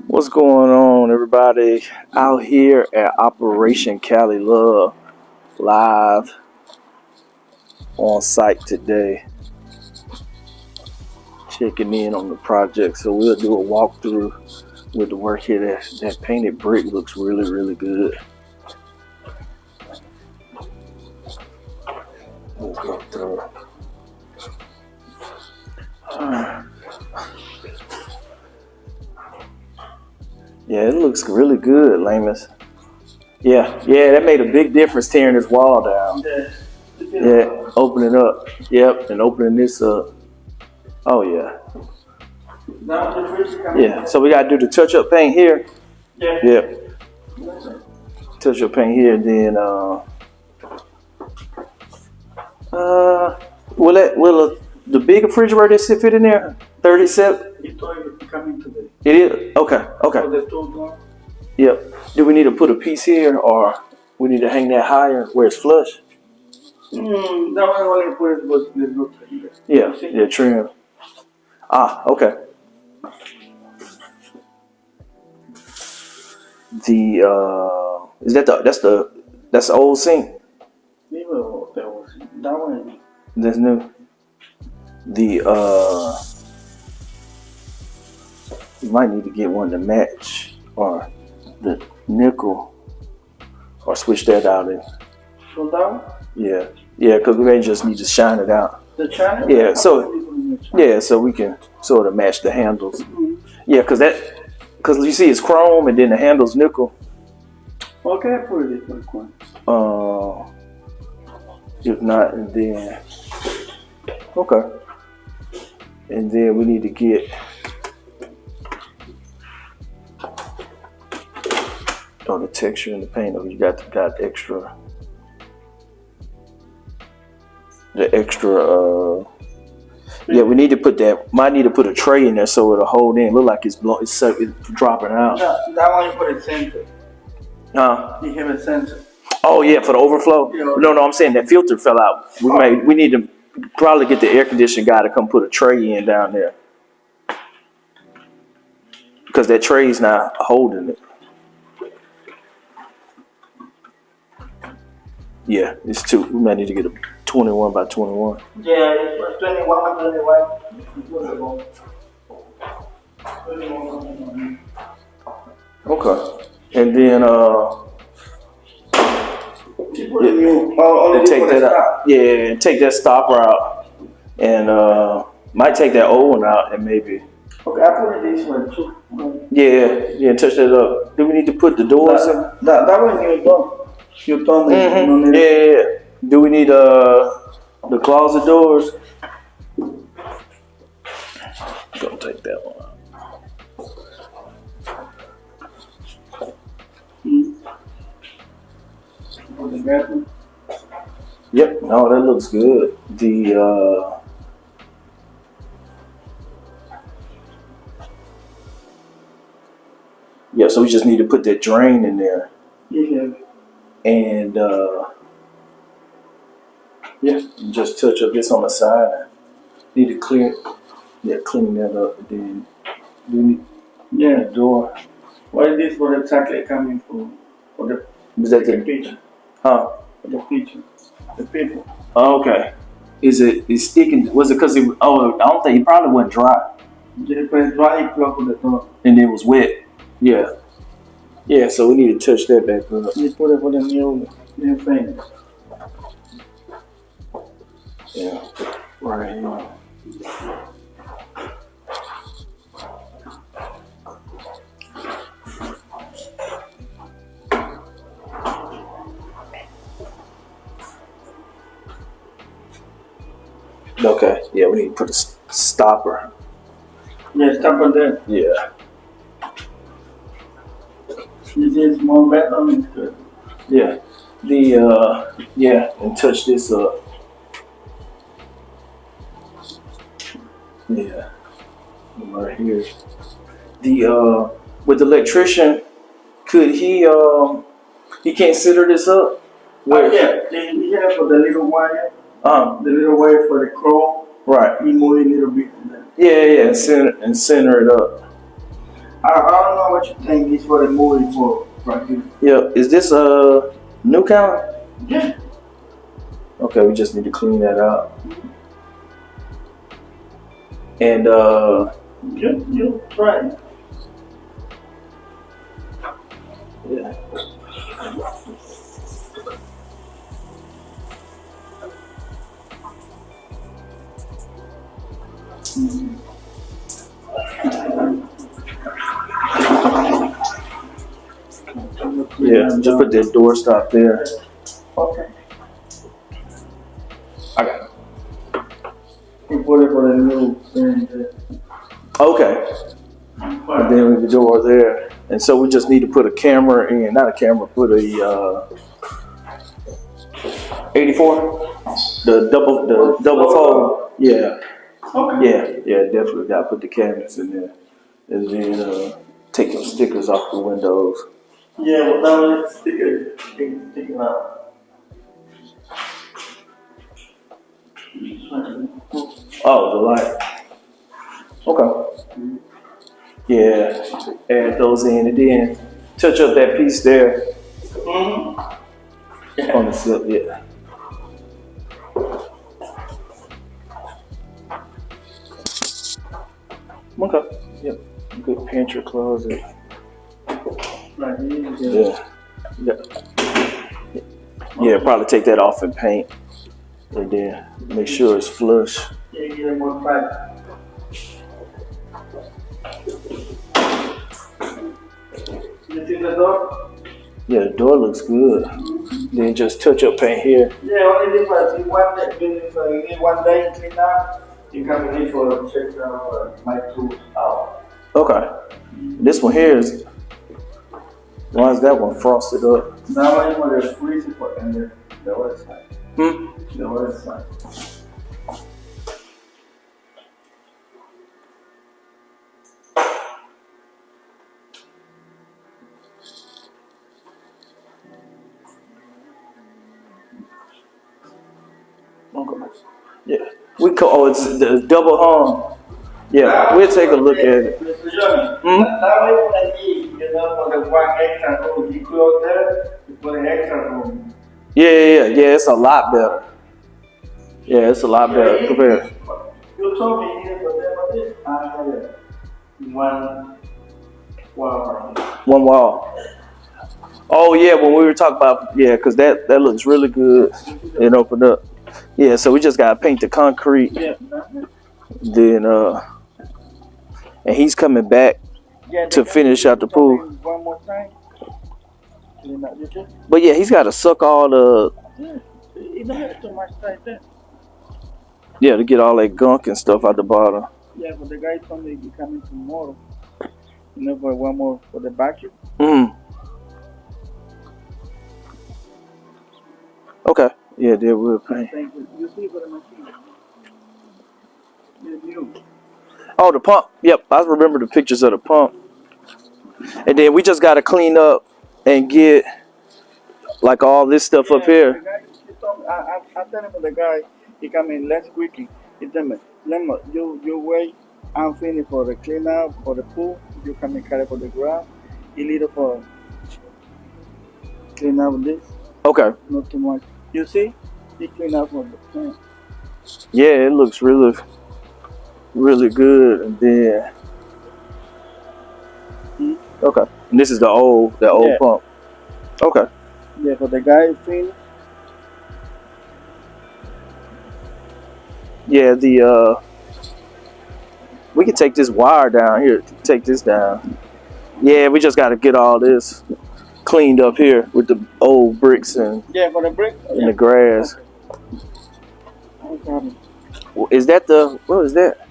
What's going on, everybody? Out here at Operation Cali Love, live on site today, checking in on the project. So we'll do a walkthrough with the work here. That painted brick looks really, really good. We'll go through. Yeah, it looks really good, Lamus. Yeah, that made a big difference tearing this wall down. Yeah, opening up. Yep, and opening this up. Oh, yeah. Yeah, so we got to do the touch-up paint here. Yeah. Touch-up paint here, then, will the big refrigerator fit in there? 37? It is? Okay. Yep. Do we need to put a piece here, or we need to hang that higher where it's flush? Yeah, trim. Okay. That's the old sink? That's new. You might need to get one to match, or the nickel, or switch that out in. So down? Yeah, because we may just need to shine it out. The channel? Yeah, so we can sort of match the handles. Mm-hmm. Yeah, because you see it's chrome and then the handle's nickel. Okay, I put it in one. If not, and then okay, and then we need to get the texture in the paint. You got extra. The extra, we need to put that. Might need to put a tray in there so it'll hold in. Look like it's dropping out. No, that one you put a center. You have a center. Oh yeah, for the overflow. Yeah. No, I'm saying that filter fell out. We need to probably get the air conditioning guy to come put a tray in down there, because that tray's not holding it. Yeah, it's two. We might need to get a 21 by 21. Yeah, it's 21 by 21. Okay. And then take that out. Yeah, and take that stopper out. And might take that old one out and maybe. Okay, I put it this one too. Yeah, touch that up. Do we need to put the doors in? That one you done. You done it. Yeah. Do we need the closet doors? Go take that one out. Yep. No, that looks good. So we just need to put that drain in there. Yeah. And just touch up this on the side. Need to clean that up. Then do the door. What is this for exactly coming from? For the picture? Huh? For the picture. The paper. Oh, okay. Is it sticking? Was it because I don't think it probably wasn't dry. Yeah, but it's dry, it plugged the door. And it was wet. Yeah. Yeah, so we need to touch that back up. You put it for the new thing. Yeah, right here. Okay, yeah, we need to put a stopper. Yeah, stopper there. Yeah. This is more better than good. Yeah. And touch this up. Yeah. Right here. With the electrician, could he can't center this up? He has for the little wire. The little wire for the chrome. Right. He move a little bit. Yeah, and center it up. I don't know what you think is for the movie for right here. Yeah, is this a new counter? Yeah. Okay, we just need to clean that out. And You try it. yeah. Yeah, just put that door stop there. Okay. I got it. You put it for the new thing there. Okay. And then with the door there. And so we just need to put a camera in, not a camera, put a 84, the double fold. Yeah. Okay. Yeah, definitely got to put the cabinets in there. And then take those stickers off the windows. Yeah, well, now let's stick it out. Oh, the light. Okay. Yeah, add those in and then touch up that piece there on the silk. Yeah. Okay. Yep. Good pantry closet. Right here. Yeah, probably take that off and paint. And then make sure it's flush. Yeah, get it more tight. You see the door? Yeah, the door looks good. Then just touch up paint here. Yeah, only difference is one day, if you need one day to clean up, you come in for a check my tools out. Okay. This one here is, why is that one frosted up? That one is for the freezer for and the other side. Hmm? The other side. Okay. Yeah. We call it's the double hung. Yeah, we'll take a look at it. That way for the need, you know, for the one extra room, you close there, you put an extra room. Yeah, it's a lot better. Yeah, it's a lot better compared. You told me here for them, but this I had it. One wall. One wall. Oh yeah, when we were talking about because that looks really good and opened up. Yeah, so we just gotta paint the concrete. Yeah. Then and he's coming back to finish out the pool. One more time. But yeah, he's gotta suck all the You don't have too much time there. yeah to get all that gunk and stuff out the bottom. Yeah, but the guy told me he'll be coming tomorrow. You know, for one more for the vacuum. Okay. Yeah, they will paint. Thank you. You see for the machine. The new. Oh, the pump. Yep, I remember the pictures of the pump. And then we just gotta clean up and get like all this stuff up here. The guy, he told me, I tell him the guy, he come in less quickly. He tell me, Lemon, you wait. I'm finished for the clean up for the pool. You come and carry for the ground. He need it for clean up this. Okay. Not too much. You see? He clean up for the plant. Yeah, it looks really, really good. And then okay. And this is the old pump. Okay. Yeah, for the guy finished. Yeah, we can take this wire down here. Take this down. Yeah, we just got to get all this cleaned up here with the old bricks and For the brick and the grass. Okay. Is that what is that?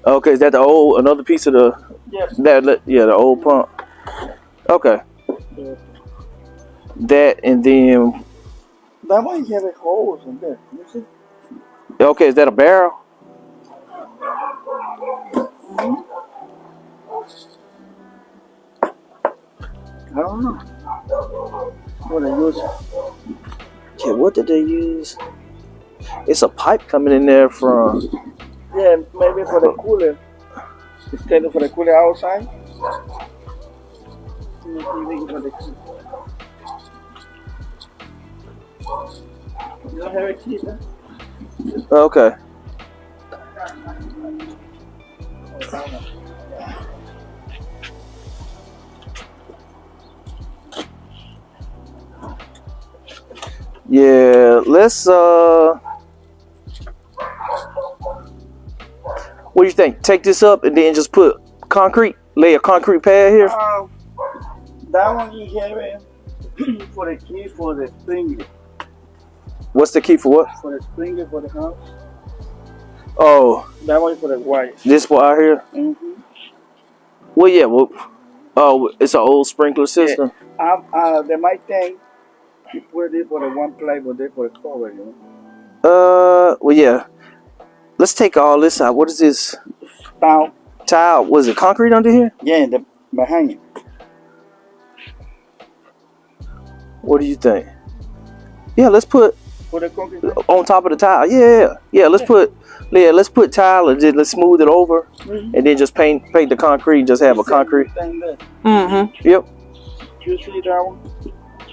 Okay, is that another piece of the the old pump? Okay. Yeah. That and then That one have a holes in there. You see? okay, is that a barrel? I don't know. What they use? Yeah, what did they use? It's a pipe coming in there from. Yeah, maybe for the cooler. Instead of for the cooler outside. You don't have a key, huh? Okay. Yeah, let's what do you think? Take this up and then just put concrete, lay a concrete pad here? That one you have it for the key for the sprinkler. What's the key for what? For the sprinkler for the house. Oh. That one is for the wires. This wire here? Mm-hmm. Well, yeah, well, oh, it's an old sprinkler system? Yeah. They might think you put it for the one ply, but they for the cover, you know? Well, yeah. Let's take all this out. What is this? Tile. Was it concrete under here? Yeah, behind it. What do you think? Yeah, let's put the concrete on top of the tile. Yeah. Let's put tile and then let's smooth it over, and then just paint the concrete. Just have a concrete. Mm-hmm. Yep. You see that one?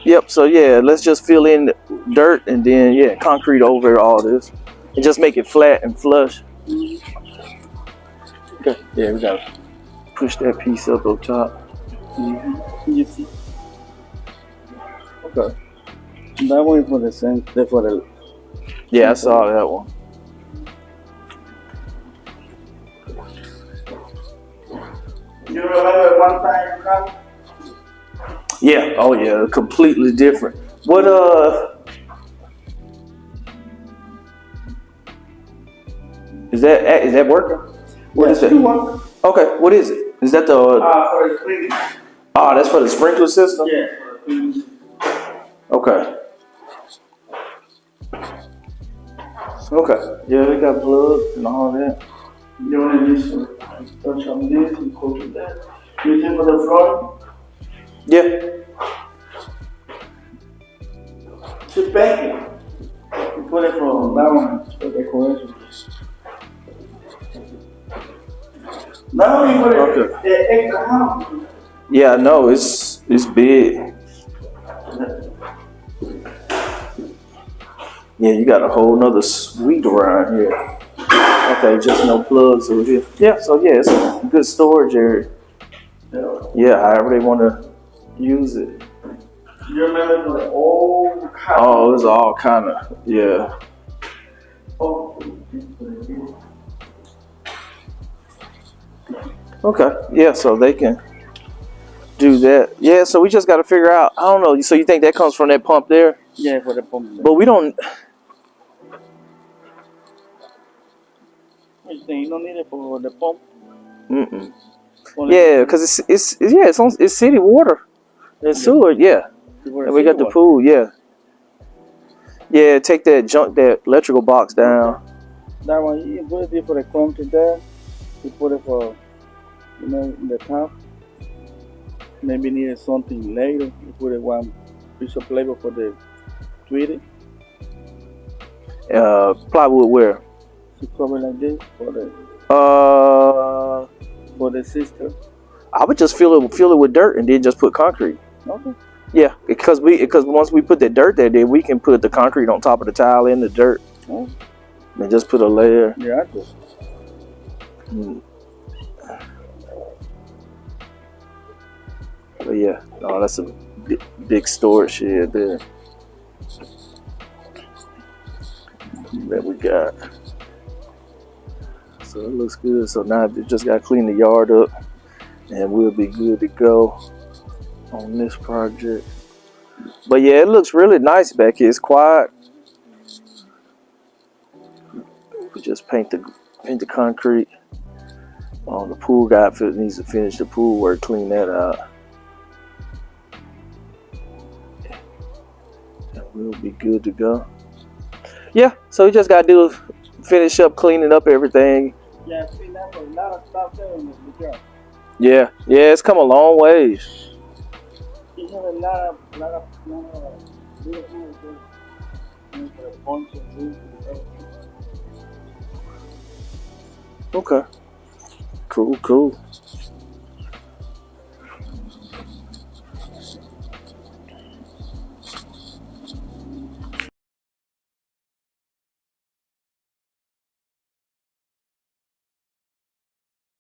Yep. So yeah, let's just fill in dirt and then concrete over all this, and just make it flat and flush. Okay. Yeah, we gotta push that piece up top. You see? Okay. That one is for the same. For the. Yeah, I saw that one. You remember one time you come? Yeah. Oh yeah. Completely different. What is that working? What is that? Okay. What is it? Is that the? For the sprinkler. Oh, that's for the sprinkler system. Yeah. Okay. Okay. Yeah, we got plugs and all that. You want to just touch on this and go to that. You think for the floor? Yeah. To paint it. You put it from that one for decoration. Not only for the extra house. Yeah, I know it's big. Yeah, you got a whole nother suite around here. Okay, just no plugs over here. Yeah, so yeah, it's a good storage area. Yeah, however they want to use it. You remember the old car? Oh, it was all kind of, yeah. Okay, yeah, so they can do that. Yeah, so we just got to figure out, I don't know, so you think that comes from that pump there? Yeah, for the pump there. But we don't... You don't need it for the pump? Mm-mm. Yeah, because it's city water and sewer, yeah. And we got the pool, yeah. Yeah, take that electrical box down. That one, you put it for the concrete there. You put it for, in the top. Maybe needed something later. You put it one piece of plywood for the tweeted. Plywood where? To cover like this for the system. I would just fill it with dirt and then just put concrete. Okay. Yeah, because once we put the dirt there, then we can put the concrete on top of the tile in the dirt. Oh. And just put a layer. Yeah, I just. But yeah, no, that's a big storage shed there that we got. So it looks good. So now we just got to clean the yard up and we'll be good to go on this project. But yeah, it looks really nice back here. It's quiet. We just paint the concrete. The pool guy needs to finish the pool work, clean that out. And we'll be good to go. Yeah, so we just got to finish up cleaning up everything. Yeah, see, that's a lot of stuff there in the job. Yeah, it's come a long ways. You have a lot of Okay. Cool, cool.